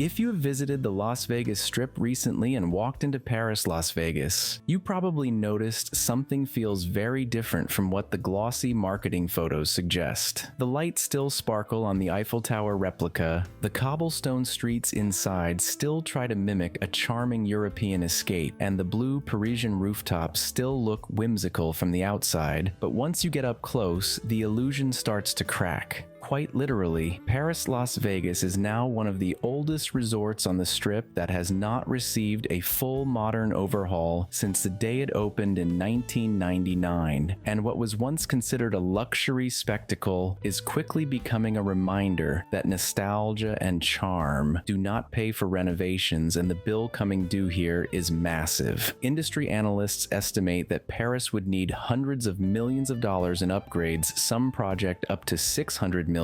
If you have visited the Las Vegas Strip recently and walked into Paris, Las Vegas, you probably noticed something feels very different from what the glossy marketing photos suggest. The lights still sparkle on the Eiffel Tower replica, the cobblestone streets inside still try to mimic a charming European escape, and the blue Parisian rooftops still look whimsical from the outside, but once you get up close, the illusion starts to crack. Quite literally, Paris Las Vegas is now one of the oldest resorts on the Strip that has not received a full modern overhaul since the day it opened in 1999, and what was once considered a luxury spectacle is quickly becoming a reminder that nostalgia and charm do not pay for renovations, and the bill coming due here is massive. Industry analysts estimate that Paris would need hundreds of millions of dollars in upgrades, some project up to $600 million,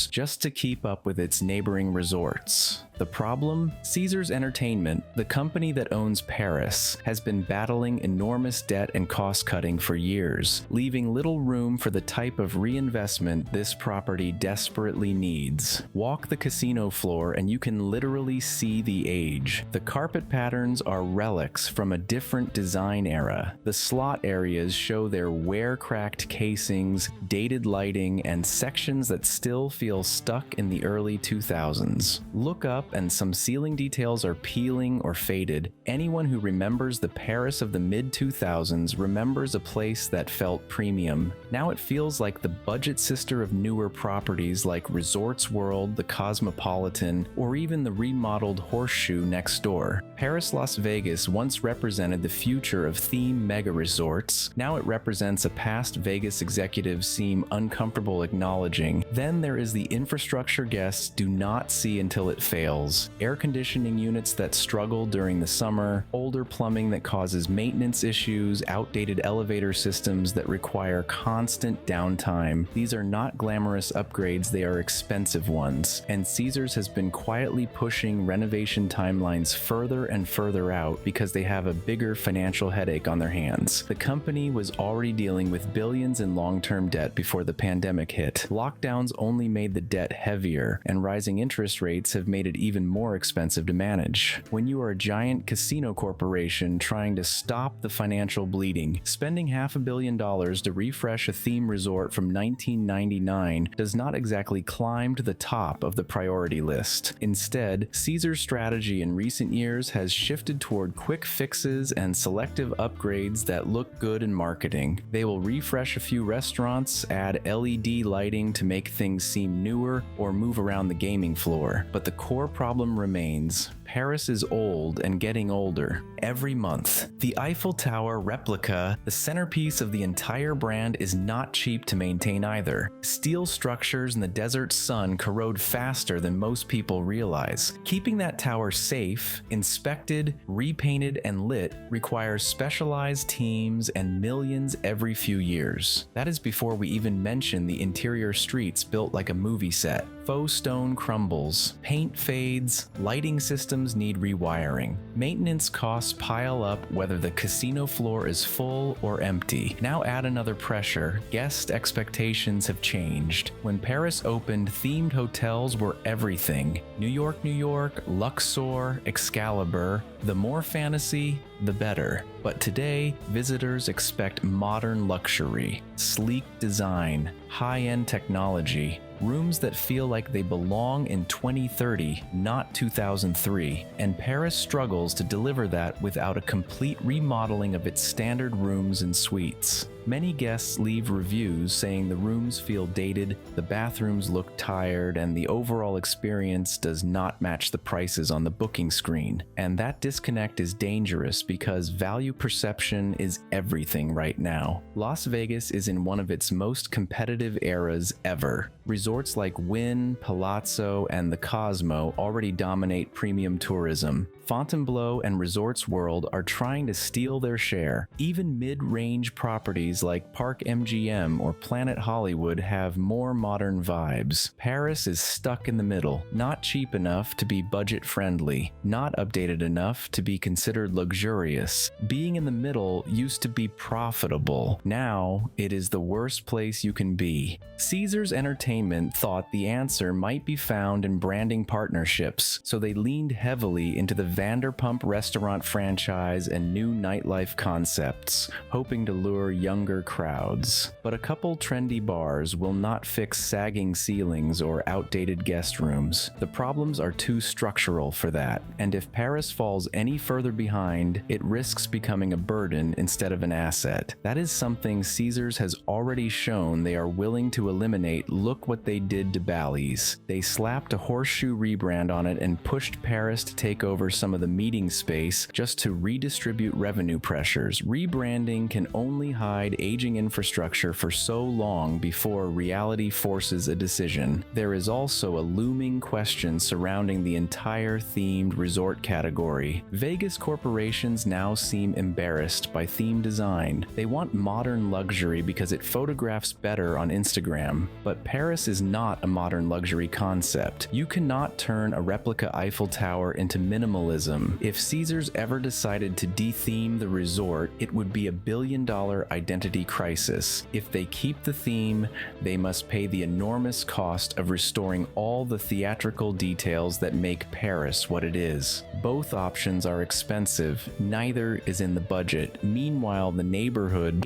just to keep up with its neighboring resorts. The problem? Caesars Entertainment, the company that owns Paris, has been battling enormous debt and cost-cutting for years, leaving little room for the type of reinvestment this property desperately needs. Walk the casino floor and you can literally see the age. The carpet patterns are relics from a different design era. The slot areas show their wear-cracked casings, dated lighting, and sections that still feel stuck in the early 2000s. Look up and some ceiling details are peeling or faded. Anyone who remembers the Paris of the mid-2000s remembers a place that felt premium. Now it feels like the budget sister of newer properties like Resorts World, the Cosmopolitan, or even the remodeled Horseshoe next door. Paris Las Vegas once represented the future of theme mega resorts. Now it represents a past Vegas executives seem uncomfortable acknowledging. Then there is the infrastructure guests do not see until it fails. Air conditioning units that struggle during the summer, older plumbing that causes maintenance issues, outdated elevator systems that require constant downtime. These are not glamorous upgrades, they are expensive ones, and Caesars has been quietly pushing renovation timelines further and further out because they have a bigger financial headache on their hands. The company was already dealing with billions in long-term debt before the pandemic hit. Lockdowns only made the debt heavier, and rising interest rates have made it even more expensive to manage. When you are a giant casino corporation trying to stop the financial bleeding, spending $500 million to refresh a theme resort from 1999 does not exactly climb to the top of the priority list. Instead, Caesar's strategy in recent years has shifted toward quick fixes and selective upgrades that look good in marketing. They will refresh a few restaurants, add LED lighting to make things seem newer, or move around the gaming floor. But the core problem remains. Paris is old and getting older every month. The Eiffel Tower replica, the centerpiece of the entire brand, is not cheap to maintain either. Steel structures in the desert sun corrode faster than most people realize. Keeping that tower safe, inspected, repainted, and lit requires specialized teams and millions every few years. That is before we even mention the interior streets built like a movie set. Faux stone crumbles, paint fades, lighting systems need rewiring. Maintenance costs pile up whether the casino floor is full or empty. Now add another pressure. Guest expectations have changed. When Paris opened, themed hotels were everything. New York, Luxor, Excalibur. The more fantasy, the better. But today, visitors expect modern luxury, sleek design, high-end technology, rooms that feel like they belong in 2030, not 2003, and Paris struggles to deliver that without a complete remodeling of its standard rooms and suites. Many guests leave reviews saying the rooms feel dated, the bathrooms look tired, and the overall experience does not match the prices on the booking screen. And that disconnect is dangerous because value perception is everything right now. Las Vegas is in one of its most competitive eras ever. Resorts like Wynn, Palazzo, and the Cosmo already dominate premium tourism. Fontainebleau and Resorts World are trying to steal their share. Even mid-range properties properties like Park MGM or Planet Hollywood have more modern vibes. Paris is stuck in the middle, not cheap enough to be budget-friendly, not updated enough to be considered luxurious. Being in the middle used to be profitable. Now, it is the worst place you can be. Caesars Entertainment thought the answer might be found in branding partnerships, so they leaned heavily into the Vanderpump restaurant franchise and new nightlife concepts, hoping to lure younger crowds. But a couple trendy bars will not fix sagging ceilings or outdated guest rooms. The problems are too structural for that, and if Paris falls any further behind, it risks becoming a burden instead of an asset. That is something Caesars has already shown they are willing to eliminate. Look what they did to Bally's. They slapped a horseshoe rebrand on it and pushed Paris to take over some of the meeting space just to redistribute revenue pressures. Rebranding can only hide aging infrastructure for so long before reality forces a decision. There is also a looming question surrounding the entire themed resort category. Vegas corporations now seem embarrassed by theme design. They want modern luxury because it photographs better on Instagram, but Paris is not a modern luxury concept. You cannot turn a replica Eiffel Tower into minimalism. If Caesars ever decided to de-theme the resort, it would be a billion-dollar identity crisis. If they keep the theme, they must pay the enormous cost of restoring all the theatrical details that make Paris what it is. Both options are expensive, neither is in the budget. Meanwhile, the neighborhood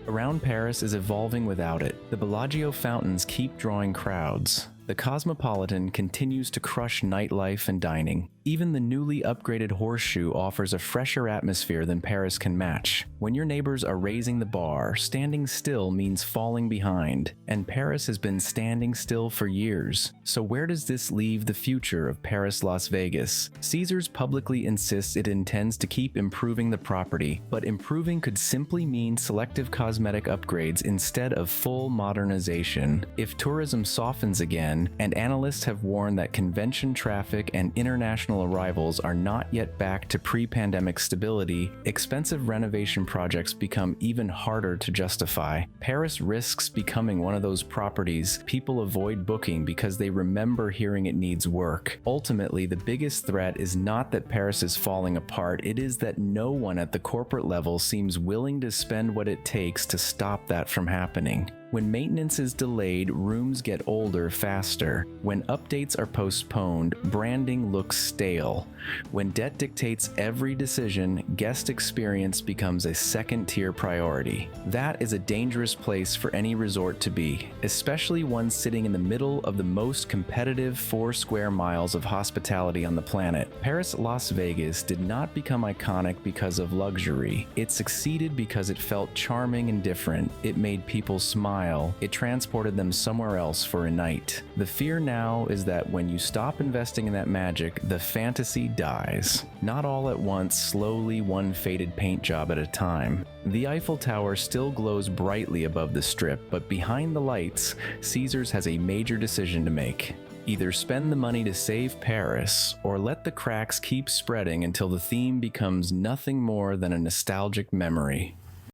around Paris is evolving without it. The Bellagio fountains keep drawing crowds. The Cosmopolitan continues to crush nightlife and dining. Even the newly upgraded Horseshoe offers a fresher atmosphere than Paris can match. When your neighbors are raising the bar, standing still means falling behind, and Paris has been standing still for years. So where does this leave the future of Paris Las Vegas? Caesars publicly insists it intends to keep improving the property, but improving could simply mean selective cosmetic upgrades instead of full modernization. If tourism softens again, and analysts have warned that convention traffic and international arrivals are not yet back to pre-pandemic stability, expensive renovation projects become even harder to justify. Paris risks becoming one of those properties people avoid booking because they remember hearing it needs work. Ultimately, the biggest threat is not that Paris is falling apart, it is that no one at the corporate level seems willing to spend what it takes to stop that from happening. When maintenance is delayed, rooms get older faster. When updates are postponed, branding looks stale. When debt dictates every decision, guest experience becomes a second-tier priority. That is a dangerous place for any resort to be, especially one sitting in the middle of the most competitive 4 square miles of hospitality on the planet. Paris Las Vegas did not become iconic because of luxury. It succeeded because it felt charming and different. It made people smile. It transported them somewhere else for a night. The fear now is that when you stop investing in that magic, the fantasy dies. Not all at once, slowly, one faded paint job at a time. The Eiffel Tower still glows brightly above the Strip, but behind the lights, Caesars has a major decision to make. Either spend the money to save Paris, or let the cracks keep spreading until the theme becomes nothing more than a nostalgic memory.